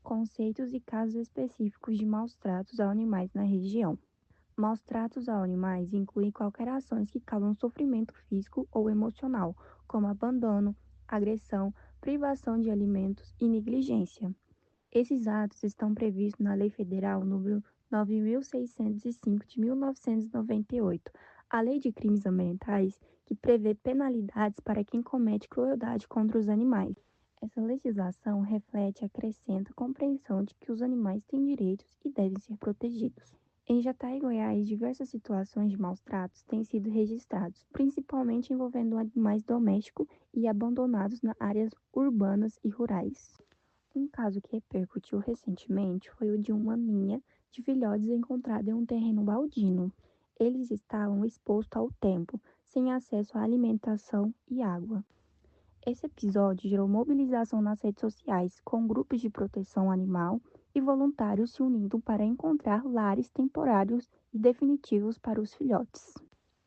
Conceitos e casos específicos de maus-tratos a animais na região. Maus-tratos a animais incluem qualquer ações que causam sofrimento físico ou emocional, como abandono, agressão, privação de alimentos e negligência. Esses atos estão previstos na Lei Federal número 9.605 de 1998, a Lei de Crimes Ambientais, que prevê penalidades para quem comete crueldade contra os animais. Essa legislação reflete e acrescenta a compreensão de que os animais têm direitos e devem ser protegidos. Em Jataí, Goiás, diversas situações de maus-tratos têm sido registrados, principalmente envolvendo animais domésticos e abandonados nas áreas urbanas e rurais. Um caso que repercutiu recentemente foi o de uma ninha de filhotes encontrada em um terreno baldino. Eles estavam expostos ao tempo, sem acesso à alimentação e água. Esse episódio gerou mobilização nas redes sociais, com grupos de proteção animal e voluntários se unindo para encontrar lares temporários e definitivos para os filhotes.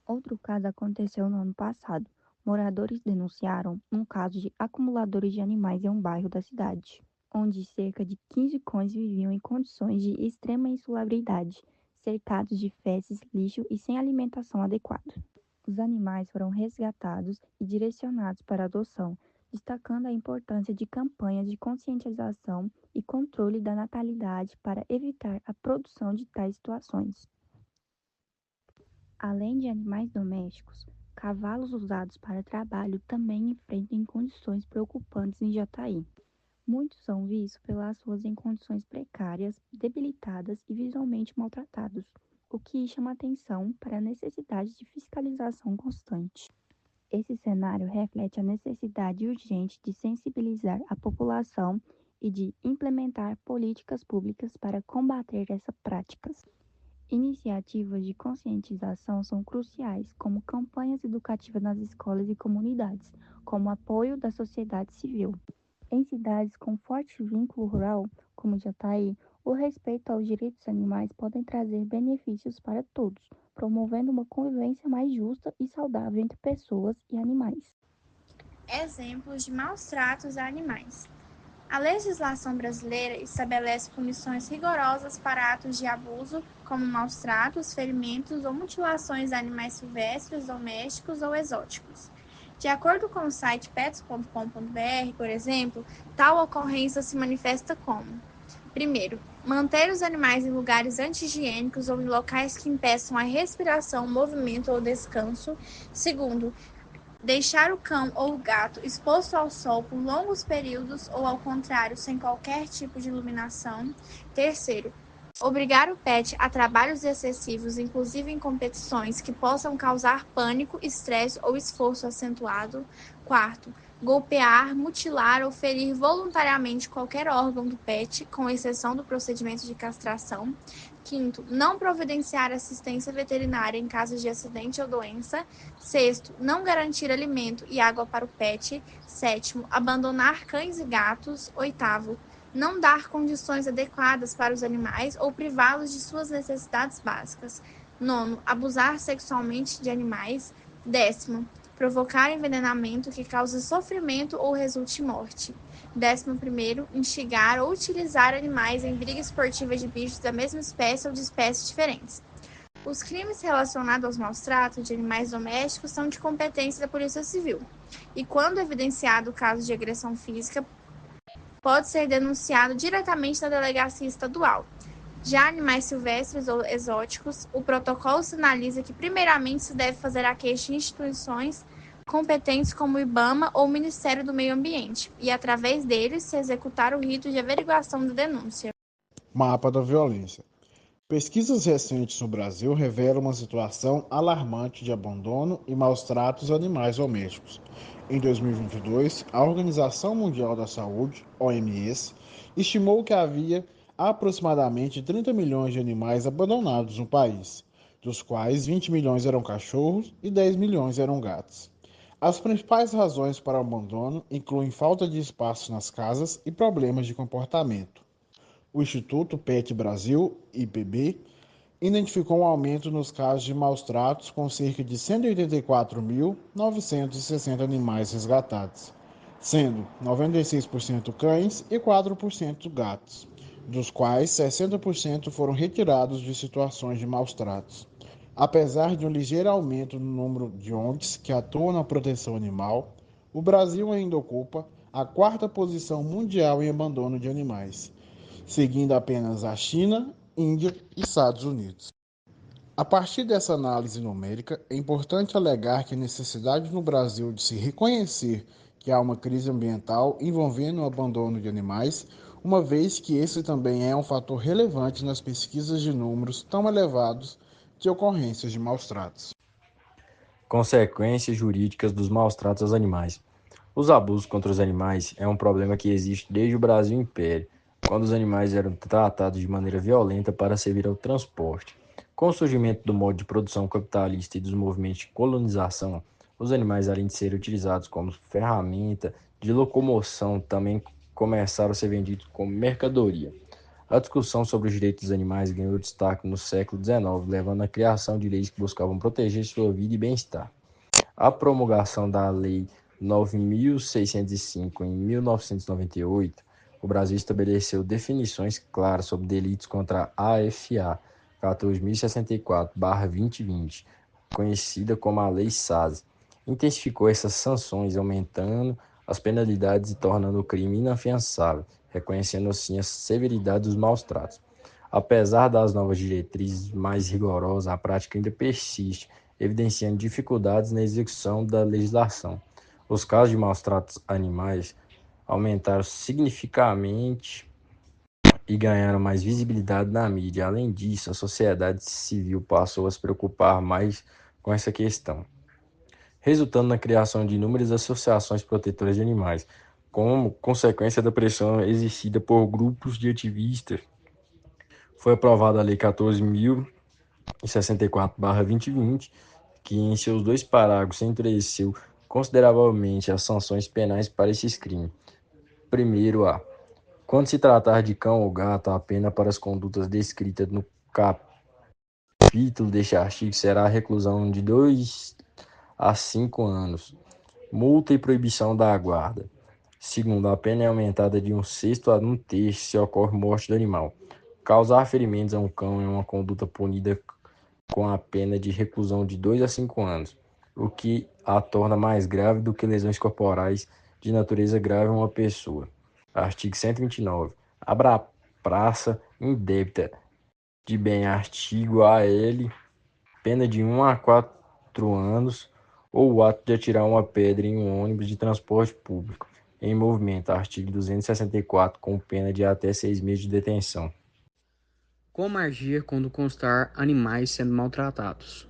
Outro caso aconteceu no ano passado. Moradores denunciaram um caso de acumuladores de animais em um bairro da cidade, onde cerca de 15 cães viviam em condições de extrema insalubridade, cercados de fezes, lixo e sem alimentação adequada. Os animais foram resgatados e direcionados para adoção, destacando a importância de campanhas de conscientização e controle da natalidade para evitar a produção de tais situações. Além de animais domésticos, cavalos usados para trabalho também enfrentam condições preocupantes em Jataí. Muitos são vistos pelas ruas em condições precárias, debilitadas e visualmente maltratados, o que chama atenção para a necessidade de fiscalização constante. Esse cenário reflete a necessidade urgente de sensibilizar a população e de implementar políticas públicas para combater essas práticas. Iniciativas de conscientização são cruciais, como campanhas educativas nas escolas e comunidades, como apoio da sociedade civil. Em cidades com forte vínculo rural, como Jataí, o respeito aos direitos dos animais pode trazer benefícios para todos, promovendo uma convivência mais justa e saudável entre pessoas e animais. Exemplos de maus-tratos a animais. A legislação brasileira estabelece punições rigorosas para atos de abuso, como maus-tratos, ferimentos ou mutilações de animais silvestres, domésticos ou exóticos. De acordo com o site pets.com.br, por exemplo, tal ocorrência se manifesta como: primeiro, manter os animais em lugares anti-higiênicos ou em locais que impeçam a respiração, movimento ou descanso. Segundo, deixar o cão ou o gato exposto ao sol por longos períodos ou, ao contrário, sem qualquer tipo de iluminação. Terceiro, obrigar o pet a trabalhos excessivos, inclusive em competições que possam causar pânico, estresse ou esforço acentuado. Quarto, golpear, mutilar ou ferir voluntariamente qualquer órgão do pet, com exceção do procedimento de castração. Quinto, não providenciar assistência veterinária em caso de acidente ou doença. Sexto, não garantir alimento e água para o pet. Sétimo, abandonar cães e gatos. Oitavo, não dar condições adequadas para os animais ou privá-los de suas necessidades básicas. Nono, abusar sexualmente de animais. Décimo, provocar envenenamento que cause sofrimento ou resulte em morte. 11º, instigar ou utilizar animais em briga esportiva de bichos da mesma espécie ou de espécies diferentes. Os crimes relacionados aos maus-tratos de animais domésticos são de competência da Polícia Civil, e quando evidenciado o caso de agressão física, pode ser denunciado diretamente na delegacia estadual. Já animais silvestres ou exóticos, o protocolo sinaliza que primeiramente se deve fazer a queixa em instituições competentes como o IBAMA ou o Ministério do Meio Ambiente, e através deles se executar o rito de averiguação da denúncia. Mapa da violência. Pesquisas recentes no Brasil revelam uma situação alarmante de abandono e maus-tratos a animais domésticos. Em 2022, a Organização Mundial da Saúde, OMS, estimou que havia aproximadamente 30 milhões de animais abandonados no país, dos quais 20 milhões eram cachorros e 10 milhões eram gatos. As principais razões para o abandono incluem falta de espaço nas casas e problemas de comportamento. O Instituto PET Brasil, IPB, identificou um aumento nos casos de maus-tratos, com cerca de 184.960 animais resgatados. sendo 96% cães e 4% gatos, dos quais 60% foram retirados de situações de maus tratos. Apesar de um ligeiro aumento no número de ONGs que atuam na proteção animal, o Brasil ainda ocupa a quarta posição mundial em abandono de animais, seguindo apenas a China, Índia e Estados Unidos. A partir dessa análise numérica, é importante alegar que a necessidade no Brasil de se reconhecer que há uma crise ambiental envolvendo o abandono de animais, uma vez que esse também é um fator relevante nas pesquisas de números tão elevados de ocorrências de maus-tratos. Consequências jurídicas dos maus-tratos aos animais. Os abusos contra os animais é um problema que existe desde o Brasil Império, quando os animais eram tratados de maneira violenta para servir ao transporte. Com o surgimento do modo de produção capitalista e dos movimentos de colonização, os animais, além de serem utilizados como ferramenta de locomoção, também começaram a ser vendidos como mercadoria. A discussão sobre os direitos dos animais ganhou destaque no século XIX, levando à criação de leis que buscavam proteger sua vida e bem-estar. A promulgação da Lei 9.605 em 1998, o Brasil estabeleceu definições claras sobre delitos contra a AFA 14.064/2020, conhecida como a Lei SASE. Intensificou essas sanções, aumentando as penalidades e tornando o crime inafiançável, reconhecendo assim a severidade dos maus-tratos. Apesar das novas diretrizes mais rigorosas, a prática ainda persiste, evidenciando dificuldades na execução da legislação. Os casos de maus-tratos animais aumentaram significativamente e ganharam mais visibilidade na mídia. Além disso, a sociedade civil passou a se preocupar mais com essa questão, resultando na criação de inúmeras associações protetoras de animais, como consequência da pressão exercida por grupos de ativistas. Foi aprovada a Lei 14.064/2020, que em seus 2 parágrafos endureceu consideravelmente as sanções penais para esses crimes. Primeiro a. Quando se tratar de cão ou gato, a pena para as condutas descritas no capítulo deste artigo será a reclusão de 2 a 5 anos, multa e proibição da guarda. Segundo, a pena é aumentada de 1/6 a 1/3 se ocorre morte do animal. Causar ferimentos a um cão é uma conduta punida com a pena de reclusão de 2 a 5 anos, o que a torna mais grave do que lesões corporais de natureza grave a uma pessoa. Artigo 129. Abra a praça indébita de bem. Artigo AL. Pena de 1 a 4 anos ou o ato de atirar uma pedra em um ônibus de transporte público em movimento. Artigo 264, com pena de até 6 meses de detenção. Como agir quando constar animais sendo maltratados?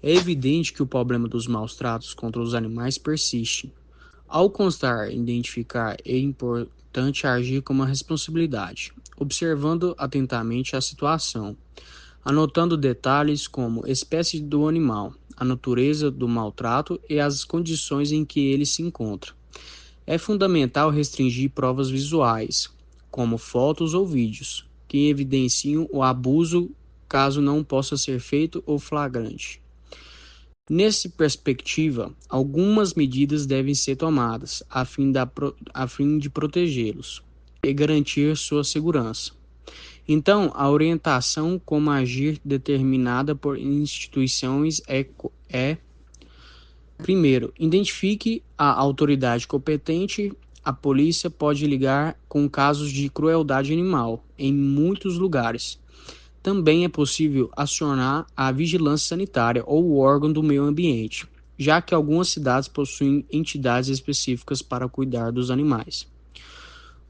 É evidente que o problema dos maus-tratos contra os animais persiste. Ao constar, identificar, é importante agir com uma responsabilidade, observando atentamente a situação, anotando detalhes como espécie do animal, a natureza do maltrato e as condições em que ele se encontra. É fundamental restringir provas visuais, como fotos ou vídeos, que evidenciam o abuso caso não possa ser feito ou flagrante. Nessa perspectiva, algumas medidas devem ser tomadas a fim de protegê-los e garantir sua segurança. Então, a orientação como agir determinada por instituições é: primeiro, identifique a autoridade competente. A polícia pode ligar com casos de crueldade animal em muitos lugares. Também é possível acionar a vigilância sanitária ou o órgão do meio ambiente, já que algumas cidades possuem entidades específicas para cuidar dos animais.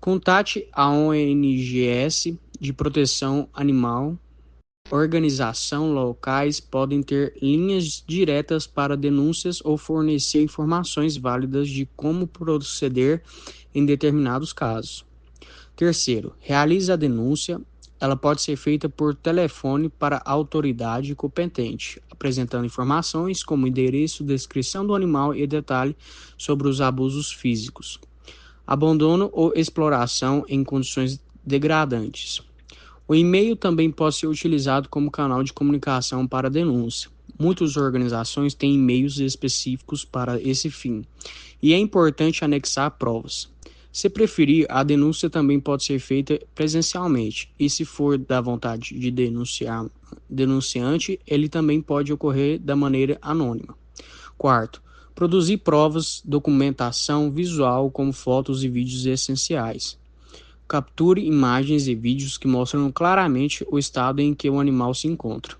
Contate a ONGs de proteção animal. Organizações locais podem ter linhas diretas para denúncias ou fornecer informações válidas de como proceder em determinados casos. Terceiro, realize a denúncia. Ela pode ser feita por telefone para a autoridade competente, apresentando informações como endereço, descrição do animal e detalhe sobre os abusos físicos, abandono ou exploração em condições degradantes. O e-mail também pode ser utilizado como canal de comunicação para denúncia. Muitas organizações têm e-mails específicos para esse fim, e é importante anexar provas. Se preferir, a denúncia também pode ser feita presencialmente, e se for da vontade de denunciante, ele também pode ocorrer da maneira anônima. Quarto, produzir provas, documentação visual como fotos e vídeos essenciais. Capture imagens e vídeos que mostram claramente o estado em que o animal se encontra.